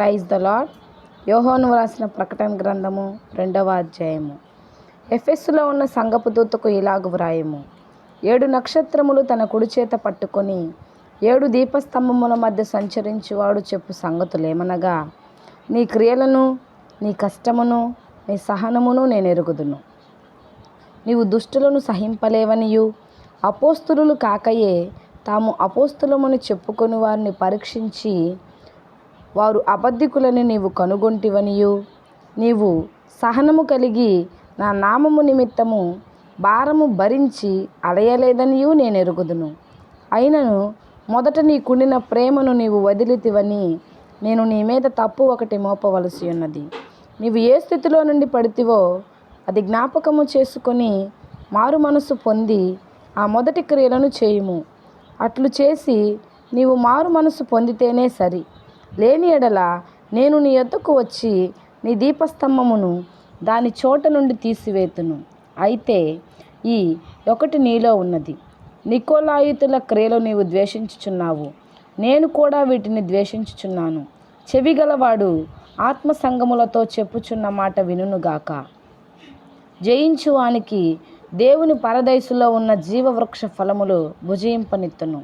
Praise the lord. యోహాను వ్రాసిన ప్రకటన గ్రంథము 2వ అధ్యాయము. ఎఫెసులో ఉన్న సంఘపు దూతకు ఇలాగు వ్రాయము. 7 నక్షత్రములు తన కుడి చేత పట్టుకొని 7 దీపస్తంభముల మధ్య సంచరించువాడు చెప్పు సంగతులేమనగా, నీ క్రియలను, నీ కష్టమును, నీ సహనమును నేను ఎరుగుదును. నీవు దుష్టులను సహింపలేవనియు, అపోస్తులు కాకయే తాము అపోస్తులమని చెప్పుకొని వారిని పరీక్షించి వారు అబద్ధికులని నీవు కనుగొంటివనియు, నీవు సహనము కలిగి నా నామము నిమిత్తము భారము భరించి అలయలేదనియు నేను ఎరుగుదును. అయినను మొదట నీకుండిన ప్రేమను నీవు వదిలితివని నేను నీ మీద తప్పు ఒకటి మోపవలసి ఉన్నది. నీవు ఏ స్థితిలో నుండి పడితివో అది జ్ఞాపకము చేసుకొని మారు మనసు పొంది ఆ మొదటి క్రియలను చేయుము. అట్లు చేసి నీవు మారు మనసు పొందితేనే సరి. లేని ఎడల నేను నీ యొద్దకు వచ్చి నీ దీపస్తంభమును దాని చోట నుండి తీసివేతును. అయితే ఈ ఒకటి నీలో ఉన్నది, నికోలాయితుల క్రియలు నీవు ద్వేషించుచున్నావు, నేను కూడా వీటిని ద్వేషించుచున్నాను. చెవిగలవాడు ఆత్మసంగములతో చెప్పుచున్న మాట వినుగాక. జయించువానికి దేవుని పరదైసులో ఉన్న జీవవృక్ష ఫలములు భుజింపనిత్తును.